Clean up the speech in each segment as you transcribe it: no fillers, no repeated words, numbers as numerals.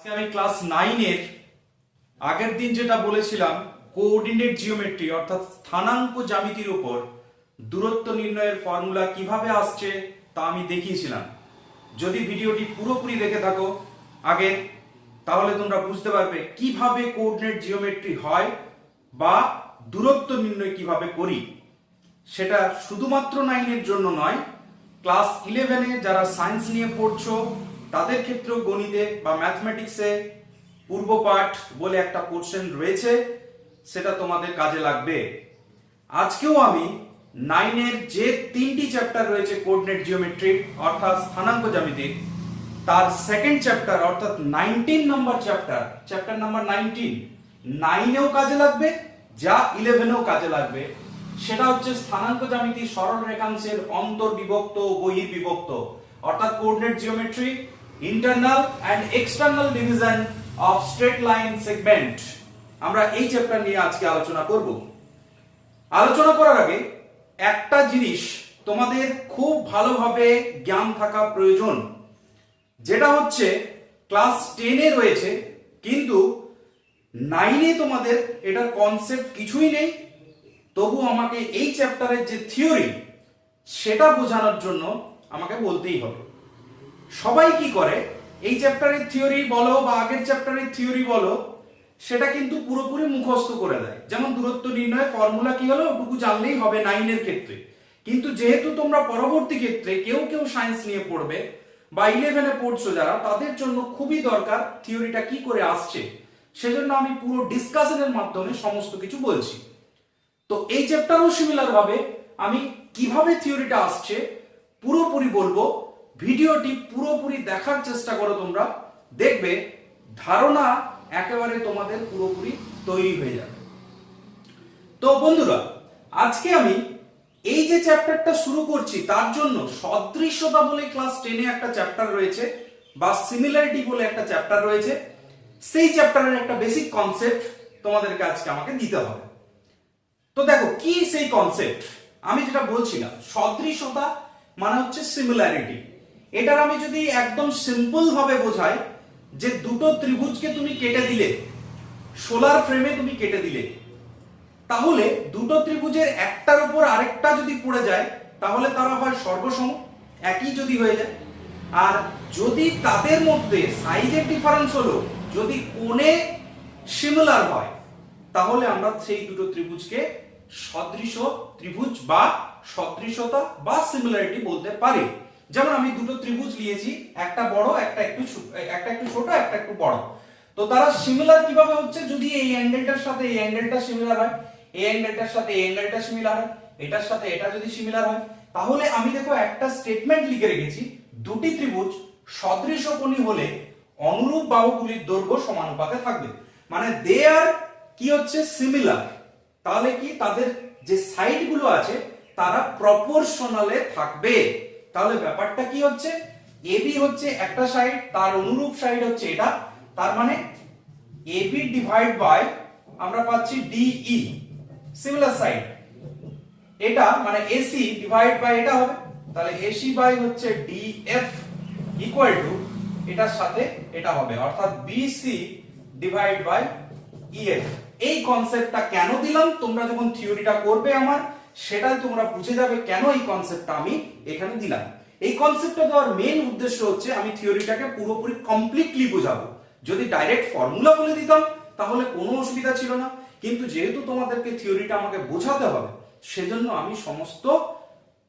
আজকে আমি ক্লাস 9 এর আগের দিন যেটা বলেছিলাম কোঅর্ডিনেট জিওমেট্রি অর্থাৎ স্থানাঙ্ক জ্যামিতির উপর দূরত্ব নির্ণয়ের ফর্মুলা কিভাবে আসছে তা আমি দেখিয়েছিলাম। যদি ভিডিওটি পুরোপুরি দেখে থাকো আগে, তাহলে তোমরা বুঝতে পারবে কিভাবে কোঅর্ডিনেট জিওমেট্রি হয় বা দূরত্ব নির্ণয় কিভাবে করি। সেটা শুধুমাত্র 9 এর জন্য নয়, ক্লাস 11 এ যারা সায়েন্স নিয়ে পড়ছো তাদের ক্ষেত্রেও গণিতে বা ম্যাথমেটিক্সে পূর্বপাঠ বলে একটা পোর্শন রয়েছে, সেটা তোমাদের কাজে লাগবে। আজকেও আমি 9 এর যে 3টি চ্যাপ্টার রয়েছে কোঅর্ডিনেট জিওমেট্রি অর্থাৎ স্থানাঙ্ক জ্যামিতির, তার সেকেন্ড চ্যাপ্টার অর্থাৎ 19 নম্বর চ্যাপ্টার নাম্বার 19 9 এও কাজে লাগবে, যা 11 এও কাজে লাগবে। সেটা হচ্ছে স্থানাঙ্ক জ্যামিতি সরল রেখাংশের অন্তর্বিভক্ত ও বহির্বিভক্ত অর্থাৎ coordinate geometry internal and external division of straight line segment. আমরা এই চ্যাপ্টার নিয়ে আজকে আলোচনা করব। আলোচনা করার আগে একটা জিনিস তোমাদের খুব ভালোভাবে জ্ঞান থাকা প্রয়োজন, যেটা হচ্ছে ক্লাস 10 এ রয়েছে কিন্তু 9 এ তোমাদের এটার কনসেপ্ট কিছুই নেই। তবু আমাকে এই চ্যাপ্টারের যে থিওরি সেটা বোঝানোর জন্য আমাকে বলতেই হবে। সবাই কি করে, এই চ্যাপ্টারের থিওরি বলো বা আগের চ্যাপ্টারের থিওরি বলো, সেটা কিন্তু পুরোপুরি মুখস্থ করে দেয়। যেমন দূরত্ব নির্ণয় ফর্মুলা কি হলো ওটুকু জানলেই হবে 9 এর ক্ষেত্রে। কিন্তু যেহেতু তোমরা পরবর্তী ক্ষেত্রে কেউ কেউ সায়েন্স নিয়ে পড়বে বা 11 এ পড়ছো যারা, তাদের জন্য খুবই দরকার থিওরিটা কি করে আসছে। সেজন্য আমি পুরো ডিসকাশনের মাধ্যমে সমস্ত কিছু বলছি। তো এই চ্যাপ্টারও সিমিলার ভাবে আমি কিভাবে থিওরিটা আসছে পুরোপুরি বলবো। ভিডিওটি পুরোপুরি দেখার চেষ্টা করো, তোমরা দেখবে ধারণা একেবারে তোমাদের পুরোপুরি তৈরি হয়ে যাবে। তো বন্ধুরা, আজকে আমি এই যে চ্যাপ্টারটা শুরু করছি তার জন্য সদৃশ্যতা বলে ক্লাস 10 এ একটা চ্যাপ্টার রয়েছে বা সিমিলারিটি বলে একটা চ্যাপ্টার রয়েছে। সেই চ্যাপ্টারের একটা বেসিক কনসেপ্ট তোমাদেরকে আজকে আমাকে দিতে হবে। তো দেখো কি সেই কনসেপ্ট আমি যেটা বলছিলাম, সদৃশ্যতা মানে হচ্ছে সিমিলারিটি। এটার আমি যদি একদম সিম্পল ভাবে বোঝাই, যে দুটো ত্রিভুজকে তুমি কেটে দিলে, সোলার ফ্রেমে তুমি কেটে দিলে, তাহলে দুটো ত্রিভুজের একটার উপর আরেকটা যদি পড়ে যায় তাহলে তারা হয় সর্বসম, একই যদি হয়ে যায়। আর যদি তাদের মধ্যে সাইজের ডিফারেন্স হলো, যদি কোণে সিমিলার হয়, তাহলে আমরা সেই দুটো ত্রিভুজকে সদৃশ ত্রিভুজ বা সদৃশতা বা সিমিলারিটি বলতে পারি। যেমন আমি দুটো ত্রিভুজ নিয়েছি, একটা বড় একটা একটু ছোট একটা একটু বড়। তো তারা সিমিলার কিভাবে হচ্ছে, যদি এই অ্যাঙ্গেলটার সাথে এই অ্যাঙ্গেলটা সিমিলার হয়, এই অ্যাঙ্গেলটার সাথে এই অ্যাঙ্গেলটা সিমিলার হয়, এটার সাথে এটা যদি সিমিলার হয়, তাহলে আমি দেখো একটা স্টেটমেন্ট লিখে রেখেছি, দুটি ত্রিভুজ সদৃশকোণী হলে অনুরূপ বাহুগুলির দৈর্ঘ্য সমানুপাতে থাকবে। মানে দে আর কি হচ্ছে সিমিলার, তাহলে কি তাদের যে সাইড গুলো আছে তারা প্রপোর্শনালে থাকবে। তাহলে ব্যাপারটা কি হচ্ছে, এবি হচ্ছে একটা সাইড, তার অনুরূপ সাইড হচ্ছে এটা, তার মানে এবি ডিভাইড বাই আমরা পাচ্ছি ডিই সিমিলার সাইড, এটা মানে এসি ডিভাইড বাই এটা হবে, তাহলে এসি বাই হচ্ছে ডিএফ ইকুয়াল টু এটার সাথে এটা হবে, অর্থাৎ বিসি ডিভাইড বাই ইএফ। এই কনসেপ্টটা কেন দিলাম, তোমরা যখন থিওরিটা করবে আমার, সেটা তোমরা বুঝে যাবে কেন এই কনসেপ্টটা আমি এখানে দিলাম। এই কনসেপ্টটা দেওয়ার মেইন উদ্দেশ্য হচ্ছে আমি থিওরিটাকে পুরোপুরি কমপ্লিটলি বোঝাবো। যদি ডাইরেক্ট ফর্মুলা বলে দিতাম তাহলে কোনো অসুবিধা ছিল না, কিন্তু যেহেতু তোমাদেরকে থিওরিটা আমাকে বোঝাতে হবে, সেজন্য আমি সমস্ত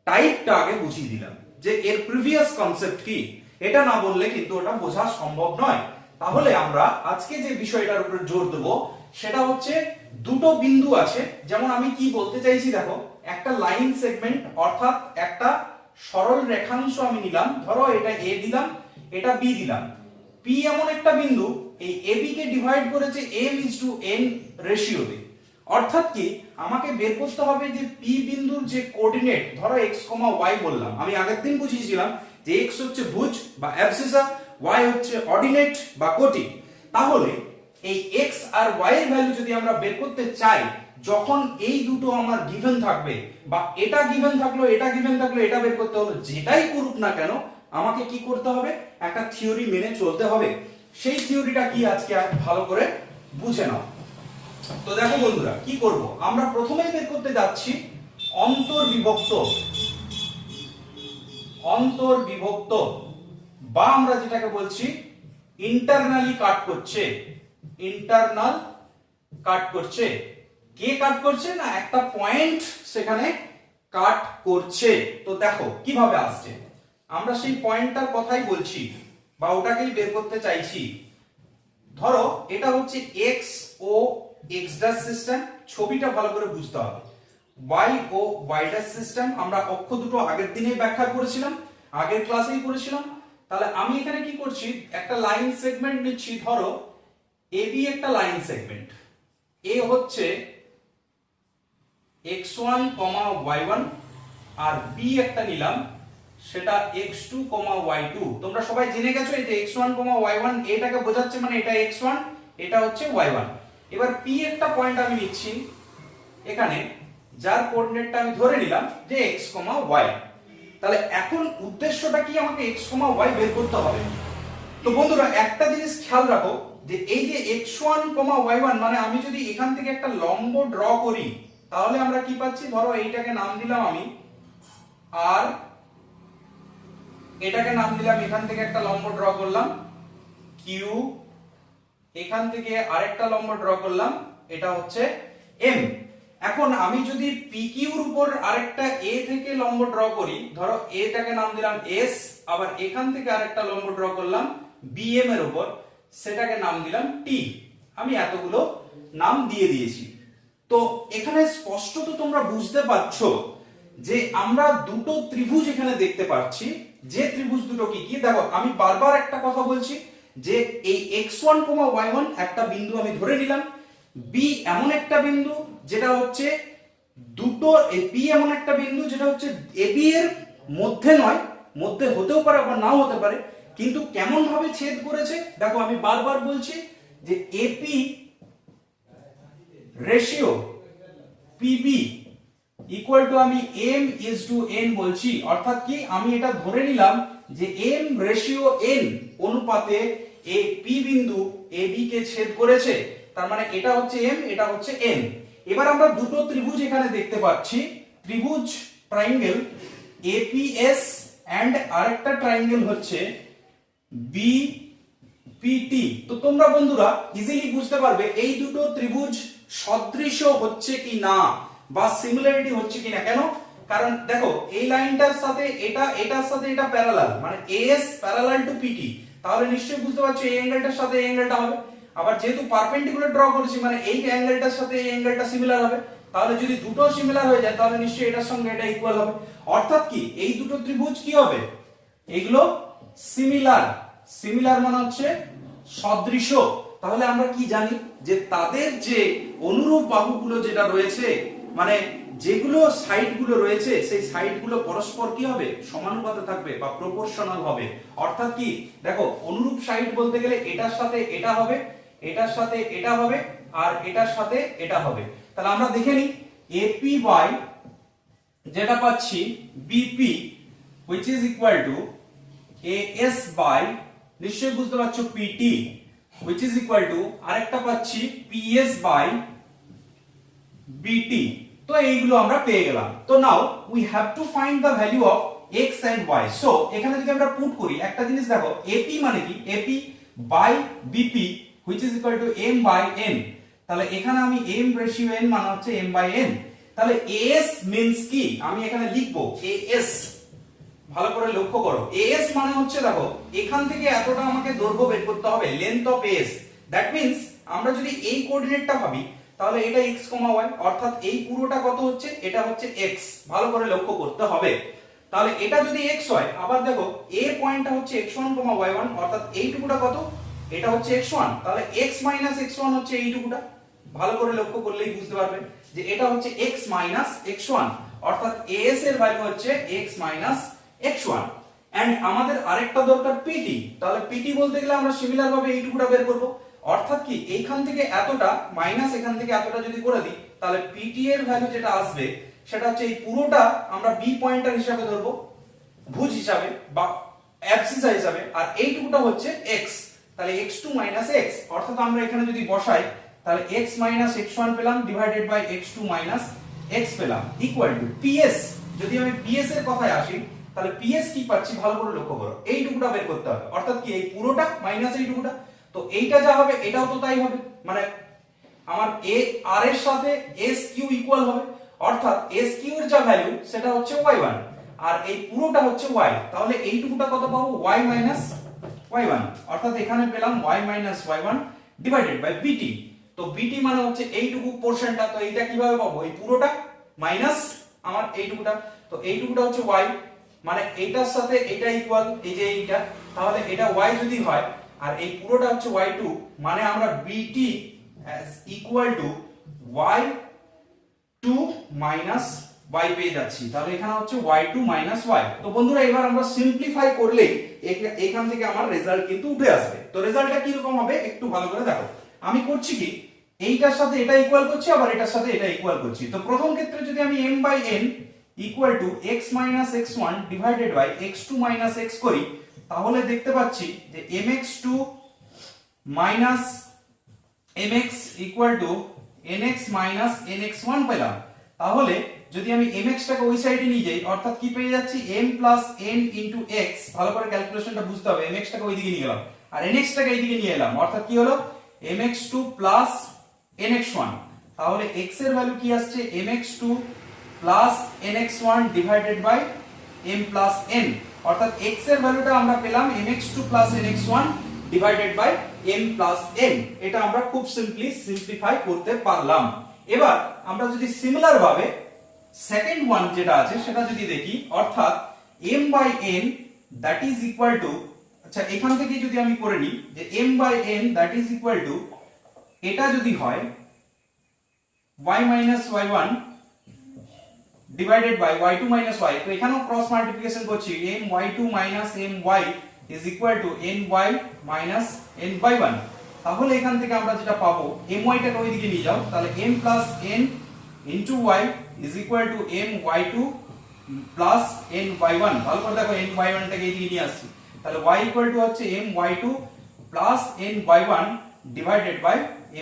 টাইপটা আগে বুঝিয়ে দিলাম, যে এর প্রিভিয়াস কনসেপ্ট কি। এটা না বললে কিন্তু ওটা বোঝা সম্ভব নয়। তাহলে আমরা আজকে যে বিষয়টার উপর জোর দেবো সেটা হচ্ছে দুটো বিন্দু আছে। যেমন আমি কি বলতে চাইছি দেখো, একটা লাইন সেগমেন্ট অর্থাৎ একটা সরল রেখাংশ আমি নিলাম, ধরো এটা এ দিলাম, এটা বি দিলাম। পি এমন একটা বিন্দু, এই এবি কে ডিভাইড করেছে m:n রেশিওতে। অর্থাৎ কি আমাকে বের করতে হবে যে পি বিন্দুর যে কোঅর্ডিনেট, ধরো x, y বললাম, আমি আগের দিন বুঝিয়েছিলাম যে x হচ্ছে ভুজ বা অ্যাবসিসা, y হচ্ছে অর্ডিনেট বা কোটি। তাহলে এই x আর y এর ভ্যালু যদি আমরা বের করতে চাই, যখন এই দুটো আমার গিভেন থাকবে বা এটা গিভেন থাকলো এটা গিভেন থাকলো, এটা বের করতে হলো, যেটাই করুক না কেন আমাকে কি করতে হবে, একটা থিওরি মেনে চলতে হবে। সেই থিওরিটা কি আজকে ভালো করে বুঝে নাও। তো দেখো বন্ধুরা, কি করব, আমরা প্রথমেই বের করতে যাচ্ছি অন্তর্বিভক্ত। অন্তর্বিভক্ত বা আমরা যেটাকে বলছি ইন্টারনালি কাট করছে। ইন্টারনাল কাট করছে। কে কাট করছে? না, একটা পয়েন্ট সেখানে কাট করছে। তো দেখো কিভাবে আসছে, আমরা সেই পয়েন্টটার কথাই বলছি বা ওটাকেই বের করতে চাইছি। ধরো এটা হচ্ছে এক্স ও এক্স ড্যাশ সিস্টেম, ছবিটা ভালো করে বুঝতে হবে। y ও y ড্যাশ সিস্টেম, আমরা অক্ষ দুটো আগের দিনেই ব্যাখ্যা করেছিলাম, আগের ক্লাসেই করেছিলাম। তাহলে আমি এখানে কি করছি, একটা লাইন সেগমেন্ট নিচ্ছি। ধরো AB একটা লাইন সেগমেন্ট, এ হচ্ছে x1, y1 আর B একটা নিলাম, সেটা x2, y2। তোমরা সবাই জেনে গেছো এই যে x1, y1 এটাকে বোঝাচ্ছে, মানে এটা x1, এটা হচ্ছে y1। এবার P একটা পয়েন্ট আমি নিচ্ছি এখানে, যার কোঅর্ডিনেটটা আমি ধরে নিলাম যে x, y। তাহলে এখন উদ্দেশ্যটা কি, আমাকে x, y বের করতে হবে। তো বন্ধুরা একটা জিনিস খেয়াল রাখো, যে এই যে x1, y1 মানে আমি যদি এখান থেকে একটা লম্ব ড্র করি, তাহলে আমরা কি পাচ্ছি, ধরো এইটাকে নাম দিলাম আমি আর এটাকে নাম দিলাম, এখান থেকে একটা লম্ব ড্র করলাম Q, এখান থেকে আরেকটা লম্ব ড্র করলাম, এটা হচ্ছে M। এখন আমি যদি PQ এর উপর আরেকটা A থেকে লম্ব ড্র করি, ধরো এটাকে নাম দিলাম S, আবার এখান থেকে আরেকটা লম্ব ড্র করলাম BM এর উপর, সেটাকে নাম দিলাম T। আমি এতগুলো নাম দিয়ে দিয়েছি। তো এখানে স্পষ্টত তোমরা বুঝতে পারছো যে আমরা দুটো ত্রিভুজ এখানে দেখতে পাচ্ছি। যে ত্রিভুজ দুটো কি কি, দেখো আমি বারবার একটা কথা বলছি যে এই x1, y1 একটা বিন্দু আমি ধরে নিলাম, B এমন একটা বিন্দু যেটা হচ্ছে দুটো, B এমন একটা বিন্দু যেটা হচ্ছে AB এর মধ্যে নয়, মধ্যে হতেও পারে আবার নাও হতে পারে, কিন্তু কেমন ভাবে ছেদ করেছে দেখো। আমি বারবার বলছি যে AP ratio PB equal to, আমি M is to N বলছি, অর্থাৎ কি আমি এটা ধরে নিলাম যে M রেশিও N অনুপাতে এই P বিন্দু AB কে ছেদ করেছে, তার মানে এটা হচ্ছে M, এটা হচ্ছে N। এবার আমরা দুটো ত্রিভুজ এখানে দেখতে পাচ্ছি, ত্রিভুজ ট্রায়াঙ্গেল APS এন্ড আরেকটা ট্রায়াঙ্গেল হচ্ছে BPT। তো তোমরা বন্ধুরা ইজিলি বুঝতে পারবে এই দুটো ত্রিভুজ সদৃশ হচ্ছে কি না বা সিমিলারিটি হচ্ছে কিনা। কেন? কারণ দেখো এই লাইনটার সাথে এটা, এটার সাথে এটা প্যারালাল, মানে AS প্যারালাল টু PT, তাহলে নিশ্চয়ই বুঝতে পারছো এই অ্যাঙ্গেলটার সাথে এই অ্যাঙ্গেলটা হবে। আবার যেহেতু পারপেন্ডিকুলার ড্র করেছি, মানে এই অ্যাঙ্গেলটার সাথে এই অ্যাঙ্গেলটা সিমিলার হবে, তাহলে যদি দুটো সিমিলার হয়ে যায় তাহলে নিশ্চয়ই এটার সঙ্গে এটা ইকুয়াল হবে। অর্থাৎ কি এই দুটো ত্রিভুজ কি হবে, এগুলো সিমিলার। সিমিলার মানে হচ্ছে সদৃশ। তাহলে আমরা কি জানি যে তাদের যে অনুরূপ বাহুগুলো যেটা রয়েছে, মানে যেগুলো সাইড গুলো রয়েছে, সেই সাইড গুলো পরস্পর কি হবে, সমানুপাতে থাকবে বা প্রপোর্শনাল হবে। অর্থাৎ কি দেখো, অনুরূপ সাইড বলতে গেলে এটার সাথে এটা হবে, এটার সাথে এটা হবে, আর এটার সাথে এটা হবে। তাহলে আমরা দেখে নিই AP বাই যেটা পাচ্ছি BP which is equal to AS by, নিশ্চয়ই বুঝতে পারছো PT which is equal to আরেকটা পাচ্ছি PS বাই BT। তো এইগুলো আমরা পেয়ে গেলাম। তো now we have to find the value of x and y। So এখানে যদি আমরা পুট করি, একটা জিনিস দেখো, AP মানে কি, AP by BP which is equal to m by n। তাহলে এখানে আমি m রেশিও n মানে হচ্ছে m by n। তাহলে AS means কি, আমি এখানে লিখবো AS, ভালো করে লক্ষ্য করো। AS মানে হচ্ছে দেখো এখান থেকে এতটা আমাকে দৈর্ঘ্য বের করতে হবে, length of AS। That means আমরা যদি এই কোঅর্ডিনেটটা ভাবি, তাহলে এটা x, y, অর্থাৎ এই পুরোটা কত হচ্ছে, এটা হচ্ছে x। ভালো করে লক্ষ্য করতে হবে। তাহলে এটা যদি x হয়, আবার দেখো A পয়েন্টটা হচ্ছে x1, y1, অর্থাৎ এইটুকুটা কত, এটা হচ্ছে x1। তাহলে x x1 হচ্ছে এইটুকুটা। ভালো করে লক্ষ্য করলেই বুঝতে পারবে যে এটা হচ্ছে x x1, অর্থাৎ AS এর ভ্যালু হচ্ছে x x1। এন্ড আমাদের আরেকটা দরকার PT। তাহলে PT বলতে গেলে আমরা সিমিলার ভাবে এইটুকুটা বের করব। অর্থাৎ কি এইখান থেকে এতটা মাইনাস এখান থেকে এতটা যদি করে দিই, তাহলে PT এর ভ্যালু যেটা আসবে সেটা হচ্ছে এই পুরোটা আমরা B পয়েন্টার হিসাবে ধরবো, ভুজ হিসাবে বা অ্যাবসিসা হিসাবে, আর এইটুকুটা হচ্ছে x। তাহলে x2 - x, অর্থাৎ আমরা এখানে যদি বসাই তাহলে x - x1 পেলাম ডিভাইডেড বাই x2 - x পেলাম ইকুয়াল টু ps। যদি আমি ps এর কথায় আসি তাহলে ps কি পাচ্ছি ভালো করে লক্ষ্য করো, এইটুকুটা বের করতে হবে, অর্থাৎ কি এই পুরোটা মাইনাস এইটুকুটা। তো এইটা যা হবে এটাও তো তাই হবে, মানে আমার a r এর সাথে sq ইকুয়াল হবে, অর্থাৎ sq এর যা ভ্যালু সেটা হচ্ছে y1 আর এই পুরোটা হচ্ছে y। তাহলে এইটুকুটা কত পাবো y - y1, অর্থাৎ এখানে পেলাম y - y1 divided by bt। তো bt মানে হচ্ছে এইটুকু পোরশনটা, তো এইটা কিভাবে পাবো, এই পুরোটা মাইনাস আমার এইটুকুটা, তো এইটুকুটা হচ্ছে y, মানে এইটার সাথে এটা ইকুয়াল, এই যে এইটা, তাহলে এটা y যদি হয় আর এই পুরোটা হচ্ছে y2, মানে আমরা bt equal to y2 minus y পেয়ে যাচ্ছি। তাহলে এখানে হচ্ছে y2 মাইনাস y। তো বন্ধুরা এবার আমরা সিম্পলিফাই করলেই এখান থেকে আমার রেজাল্ট কিন্তু উঠে আসবে। তো রেজাল্টটা কি রকম হবে একটু ভালো করে দেখো, আমি করছি কি এইটার সাথে এটা ইকুয়াল করছি আবার এটার সাথে এটা ইকুয়াল করছি। তো প্রথম ক্ষেত্রে যদি আমি m/n equal to x - x1 divided by x2 - x করি, তাহলে দেখতে পাচ্ছি যে mx2 minus mx equal to nx minus nx1 পেলাম। তাহলে যদি আমি mx টাকে ওই সাইডে নিয়ে যাই, অর্থাৎ কি পেয়ে যাচ্ছি m plus n into x, ভালো করে ক্যালকুলেশনটা বুঝতে হবে, mx টাকে ওইদিকে নিয়ে গেলাম আর nx টাকে এইদিকে নিয়ে এলাম, অর্থাৎ কি হলো mx2 প্লাস nx1। তাহলে x এর ভ্যালু কি আসছে mx2 plus nx1 divided by m plus n, অর্থাৎ x এর ভ্যালুটা আমরা পেলাম mx2 plus nx1 divided by m plus n। এটা আমরা খুব সিম্পলিফাই করতে পারলাম। এবার আমরা যদি সিমিলার ভাবে সেকেন্ড ওয়ান যেটা আছে সেটা যদি দেখি, অর্থাৎ m/n that is equal to, আচ্ছা এখান থেকে যদি আমি করে নিই যে m/n that is equal to, এটা যদি হয় y - y1 divided by y2 - y, তো এখানেও ক্রস মাল্টিপ্লিকেশন করছি, my2 - my is equal to ny minus n/1। তাহলে এখান থেকে আমরা যেটা পাবো my টাকে ওইদিকে নিয়ে যাও, তাহলে m plus n into y is equal to my2 plus ny1। ভালো করে দেখো ny1 টাকে এইদিকে নিয়ে আসছি, তাহলে y equal to হচ্ছে my2 plus ny1 divided by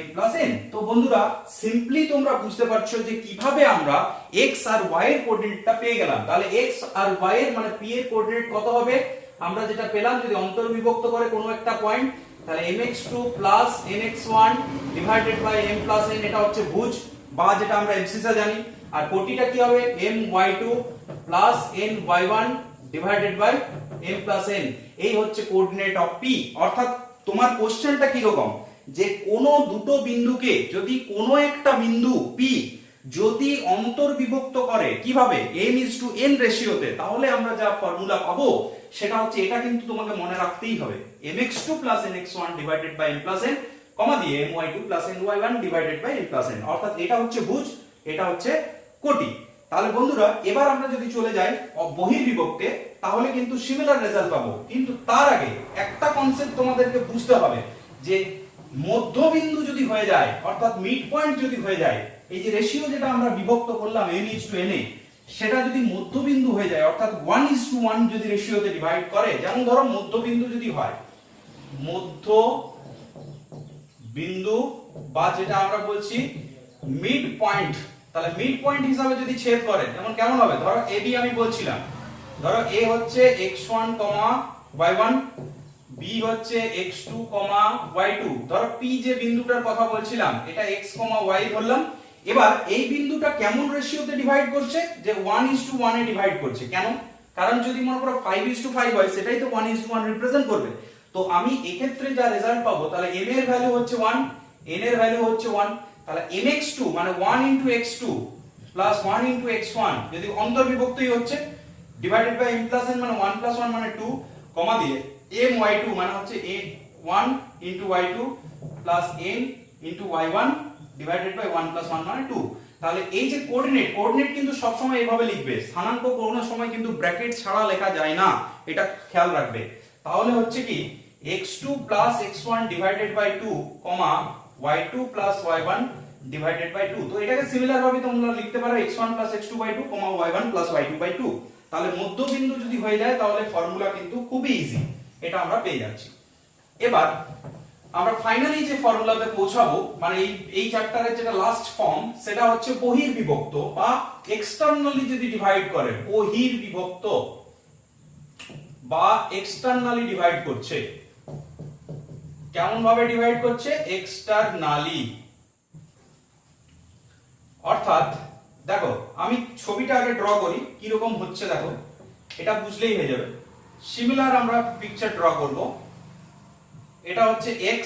m plus n। তো বন্ধুরা সিম্পলি তোমরা বুঝতে পারছো যে কিভাবে আমরা x আর y এর কোঅর্ডিনেটটা পেয়ে গেলাম। তাহলে x আর y এর মানে p এর কোঅর্ডিনেট কত হবে, আমরা যেটা পেলাম যদি অন্তর্বিভক্ত করে কোনো একটা পয়েন্ট, তাহলে mx2 plus nx1 divided by m plus n, এটা হচ্ছে ভুজ বা যেটা আমরা এবসিসা জানি। আর কোটিটা কি হবে my2 plus ny1 divided by m plus n, এই হচ্ছে কোঅর্ডিনেট অফ p। অর্থাৎ তোমার কোশ্চেনটা কি রকম, যে কোনো দুটো বিন্দুকে যদি কোনো একটা বিন্দু p যদি অন্তর্বিভক্ত করে কিভাবে m:n রেশিওতে, তাহলে আমরা যা ফর্মুলা পাবো সেটা হচ্ছে, এটা কিন্তু তোমাকে মনে রাখতেই হবে mx2 nx1 divided by m n, comma দিয়ে my2 ny1 divided by m n, অর্থাৎ এটা হচ্ছে ভুজ, এটা হচ্ছে কোটি। তাহলে বন্ধুরা এবার আমরা যদি চলে যাই বহির্বিভক্তে, তাহলে কিন্তু সিমিলার রেজাল্ট পাবো। কিন্তু তার আগে একটা কনসেপ্ট তোমাদেরকে বুঝতে হবে, যে মধ্যবিন্দু যদি হয়ে যায়, অর্থাৎ মিড পয়েন্ট যদি হয়ে যায়, এই যে রেশিও যেটা আমরা বিভক্ত করলাম n:n, সেটা যদি মধ্যবিন্দু হয়ে যায়, অর্থাৎ 1:1 যদি রেশিওতে ডিভাইড করে, যেমন ধরো মধ্যবিন্দু যদি হয়, মধ্যবিন্দু বা যেটা আমরা বলছি মিড পয়েন্ট, তাহলে মিড পয়েন্ট হিসাবে যদি ছেদ করে, যেমন কেমন হবে, ধরো ab আমি বলছিলাম, ধরো a হচ্ছে x1, y1, b হচ্ছে x2, y2, ধরো p যে বিন্দুটার কথা বলছিলাম এটা x, y ধরলাম। এবার এই বিন্দুটা কেমন রেশিওতে ডিভাইড করছে, যে 1:1 এ ডিভাইড করছে। কেন, কারণ যদি মনে করো 5:5 হয়, সেটাই তো 1:1 রিপ্রেজেন্ট করবে। তো আমি এক্ষেত্রে যা রেজাল্ট পাবো, তাহলে m এর ভ্যালু হচ্ছে 1, n এর ভ্যালু হচ্ছে 1, তাহলে mx2 মানে 1 into x2 plus 1 into x1 যদি অন্তর্বিভক্তই হচ্ছে, divided by m plus n মানে 1 plus 1 মানে 2, কমা দিয়ে my2 মানে হচ্ছে 1 into y2 plus n into y1 divided by 1 plus 1 মানে 2। তাহলে এই যে কোঅর্ডিনেট কিন্তু সব সময় এইভাবে লিখবে, স্থানাঙ্ক কোনো সময় কিন্তু ব্র্যাকেট ছাড়া লেখা যায় না, এটা খেয়াল রাখবে। তাহলে হচ্ছে কি x2 plus x1 divided by 2, y2 plus y1 divided by 2। তো এটাকে সিমিলার ভাবে তোমরা লিখতে পারো x1 plus x2 by 2, y1 plus y2 by 2। তাহলে মধ্যবিন্দু যদি হয়ে যায় তাহলে ফর্মুলা কিন্তু খুবই ইজি, এটা আমরা পেয়ে যাচ্ছি। এবার আমরা ফাইনালি যে ফর্মুলাতে পৌঁছাবো, মানে এই চ্যাপ্টারের যেটা লাস্ট ফর্ম, সেটা হচ্ছে বহির্বিভক্ত বা এক্সটার্নালি যদি ডিভাইড করে, বহির্বিভক্ত বা এক্সটার্নালি ডিভাইড করছে। কেমন ভাবে ডিভাইড করছে? এক্সটার্নালি। অর্থাৎ দেখো, আমি ছবিটা আগে ড্র করি কি রকম হচ্ছে, দেখো এটা বুঝলেই হয়ে যাবে। সিমিলার আমরা পিকচার ড্র করব। এটা হচ্ছে x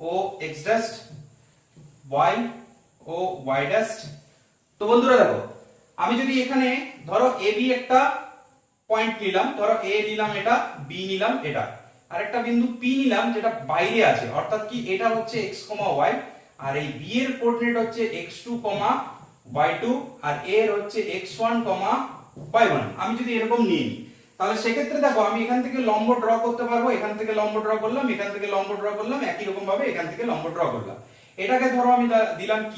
ও x ড্যাশ, y ও y ড্যাশ। তো বন্ধুরা দেখো, আমি যদি এখানে ধরো a b একটা পয়েন্ট নিলাম, ধরো a নিলাম, এটা b নিলাম, এটা আর একটা বিন্দু p নিলাম যেটা বাইরে আছে, অর্থাৎ কি এটা হচ্ছে x, y, আর এই b এর কোঅর্ডিনেট হচ্ছে x2, y2, আর a এর হচ্ছে x1, y1। আমি যদি এরকম নিই, তাহলে সেক্ষেত্রে দেখো আমি এখান থেকে লম্ব ড্র করতে পারবো, এখান থেকে লম্ব ড্র করলাম, এখান থেকে লম্ব ড্র করলাম, একই রকম ভাবে এখান থেকে লম্ব ড্র করলাম। এটাকে ধরো আমি দিলাম q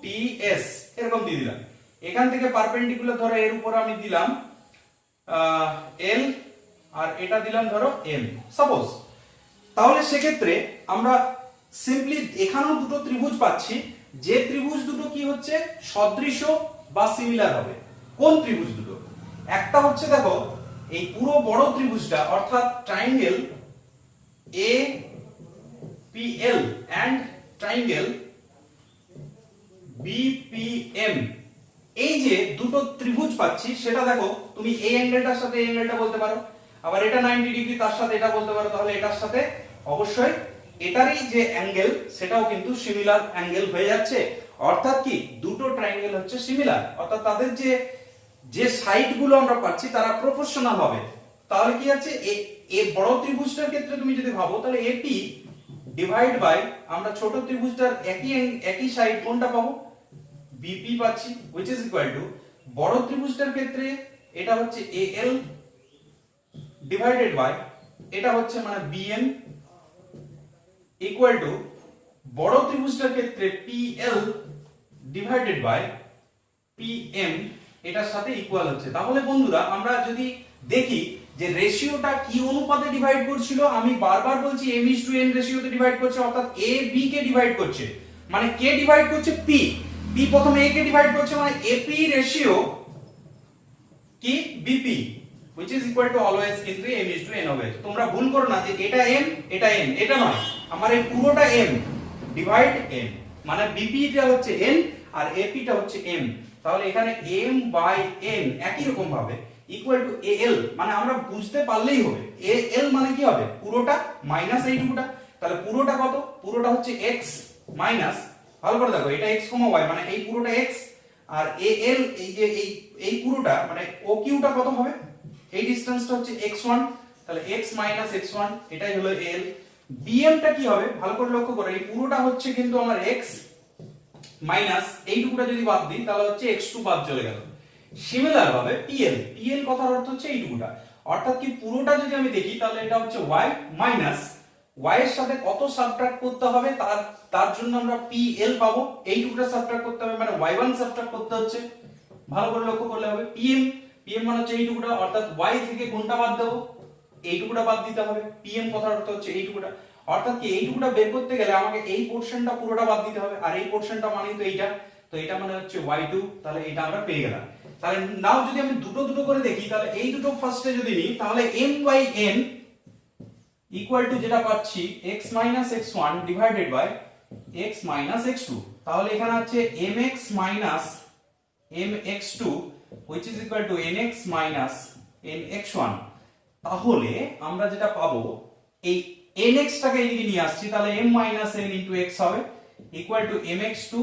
t s, এরকম দিয়ে দিলাম। এখান থেকে পারপেন্ডিকুলার ধরো এর উপর আমি দিলাম l, আর এটা দিলাম ধরো m সাপোজ। তাহলে সেক্ষেত্রে আমরা সিম্পলি এখানেও দুটো ত্রিভুজ পাচ্ছি, যে ত্রিভুজ দুটো কি হচ্ছে সদৃশ বা সিমিলার হবে। কোন ত্রিভুজ দুটো? একটা হচ্ছে দেখো এই পুরো বড় ত্রিভুজটা, অর্থাৎ triangle APL and triangle BPM। এই যে দুটো ত্রিভুজ পাচ্ছি, সেটা দেখো তুমি এই অ্যাঙ্গেলটার সাথে এই অ্যাঙ্গেলটা বলতে পারো, আবার এটা 90 ডিগ্রি তার সাথে এটা বলতে পারো, তাহলে এটার সাথে অবশ্যই এটারই যে অ্যাঙ্গেল সেটাও কিন্তু সিমিলার অ্যাঙ্গেল হয়ে যাচ্ছে। অর্থাৎ কি দুটো ট্রায়াঙ্গেল হচ্ছে সিমিলার, অর্থাৎ তাদের যে সাইড গুলো আমরা পাচ্ছি তারা প্রপোর্শনাল হবে। তাহলে কি আছে, এই বড় ত্রিভুজটার ক্ষেত্রে তুমি যদি ভাবো, তাহলে AP ডিভাইড বাই আমরা ছোট ত্রিভুজটার একই সাইড কোনটা পাবো? BP পাচ্ছি, which is equal to বড় ত্রিভুজটার ক্ষেত্রে এটা হচ্ছে AL ডিভাইডেড বাই এটা হচ্ছে মানে BM ইকুয়াল টু বড় ত্রিভুজটার ক্ষেত্রে PL ডিভাইডেড বাই PM, এটার সাথে ইকুয়াল হচ্ছে। তাহলে বন্ধুরা আমরা যদি দেখি যে রেশিওটা কি অনুপাতে ডিভাইড করছিল, আমি বারবার বলছি m:n রেশিওতে ডিভাইড করছে, অর্থাৎ a b কে ডিভাইড করছে, মানে কে ডিভাইড করছে? p প্রথমে a কে ডিভাইড করছে, মানে ap রেশিও কি bp, which is equal to always কিন্তু m:n হবে। তোমরা ভুল করো না যে এটা m এটা n, এটা নয়, আমার এই পুরোটা m ডিভাইড n, মানে bp টা হচ্ছে n আর ap টা হচ্ছে m। তাহলে এখানে m/n একই রকম ভাবে ইকুয়াল টু al, মানে আমরা বুঝতে পারলেই হবে al মানে কি হবে? পুরোটা মাইনাস এইটুকুটা। তাহলে পুরোটা কত? পুরোটা হচ্ছে x মাইনাস, ভালো করে দেখো এটা x, y, মানে এই পুরোটা x, আর al এই যে এই পুরোটা মানে OQ টা কত হবে? এই ডিসটেন্সটা হচ্ছে x1, তাহলে x - x1 এটাই হলো al। bm টা কি হবে? ভালো করে লক্ষ্য করো, এই পুরোটা হচ্ছে কিন্তু আমার x মাইনাস এইটুকুটা যদি বাদ দিই তাহলে হচ্ছে x2 বাদ চলে গেল। সিমিলার ভাবে PL কথার অর্থ হচ্ছে এইটুকুটা, অর্থাৎ কি পুরোটা যদি আমি দেখি তাহলে এটা হচ্ছে y মাইনাস y এর সাথে কত সাবট্রাক্ট করতে হবে, তার জন্য আমরা PL পাবো, এইটুকুটা সাবট্রাক্ট করতে হবে, মানে y1 সাবট্রাক্ট করতে হচ্ছে। ভালো করে লক্ষ্য করলে হবে PM মানে হচ্ছে এইটুকুটা, অর্থাৎ y থেকে কোনটা বাদ দেবো? এইটুকুটা বাদ দিতে হবে। PM কথার অর্থ হচ্ছে এইটুকুটা, অর্থাৎ কি এইটুকুটা বের করতে গেলে আমাকে এই পোরশনটা পুরোটা বাদ দিতে হবে, আর এই পোরশনটা মানে তো এইটা, তো এটা মানে হচ্ছে y2, তাহলে এটা আমরা পেয়ে গেলাম। তাহলে নাও যদি আমি দুটো দুটো করে দেখি, তাহলে এই দুটো ফার্স্টে যদি নিই, তাহলে m/n ইকুয়াল টু যেটা পাচ্ছি x - x1 divided by x - x2, তাহলে এখানে আছে mx - mx2 which is equal to nx - nx1। তাহলে আমরা যেটা পাবো, এই nx টাকে এদিকে নিয়ে আসছি, তাহলে m - n x হবে ইকুয়াল টু mx2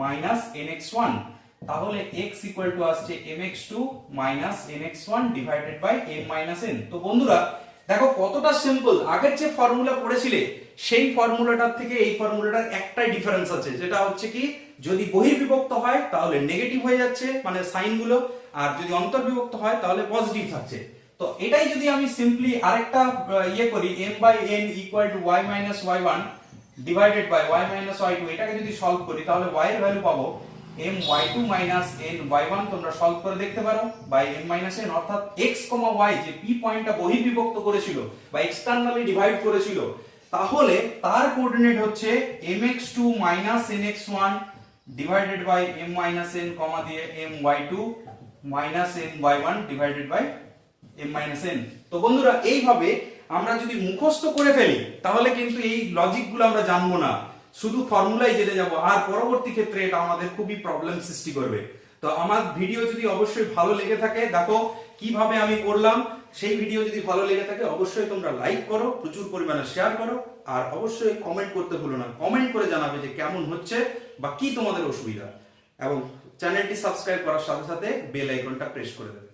- nx1। তাহলে x ইকুয়াল টু আসছে mx2 - nx1 divided by m - n। তো বন্ধুরা দেখো কতটা সিম্পল, আগের যে ফর্মুলা পড়েছিলে সেই ফর্মুলাটার থেকে এই ফর্মুলাটার একটাই ডিফারেন্স আছে, যেটা হচ্ছে কি যদি বহির্বিভক্ত হয় তাহলে নেগেটিভ হয়ে যাচ্ছে মানে সাইন গুলো, আর যদি অন্তর্বিভক্ত হয় তাহলে পজিটিভ থাকছে। তো এটাই যদি আমি সিম্পলি আরেকটা করি, m/n equal to y - y1 divided by y - y2, এটাকে যদি সলভ করি তাহলে y এর ভ্যালু পাবো m y two minus n y one তোমরা সলভ করে দেখতে পারো বাই এম মাইনাস এন, অর্থাৎ এক্স কমা ওয়াই যে পি পয়েন্টটা বহির্বিভক্ত করেছিল বা এক্সটার্নালি ডিভাইড করেছিল, তাহলে তার কোঅর্ডিনেট হচ্ছে mx2 minus nx1 divided by m minus n comma দিয়ে my2 minus ny1 divided by m minus n। তো বন্ধুরা এইভাবে আমরা যদি মুখস্থ করে ফেলি তাহলে কিন্তু এই লজিকগুলো আমরা জানবো না, শুধু ফর্মুলাই জেনে যাব, আর পরবর্তী ক্ষেত্রে এটা আমাদের খুবই প্রবলেম সৃষ্টি করবে। তো আমার ভিডিও যদি অবশ্যই ভালো লেগে থাকে, দেখো কিভাবে আমি করলাম, সেই ভিডিও যদি ভালো লেগে থাকে অবশ্যই তোমরা লাইক করো, প্রচুর পরিমাণে শেয়ার করো, আর অবশ্যই কমেন্ট করতে ভুলো না। কমেন্ট করে জানাবে যে কেমন হচ্ছে বা কি তোমাদের অসুবিধা, এবং চ্যানেলটি সাবস্ক্রাইব করার সাথে সাথে বেল আইকনটা প্রেস করে দেবে।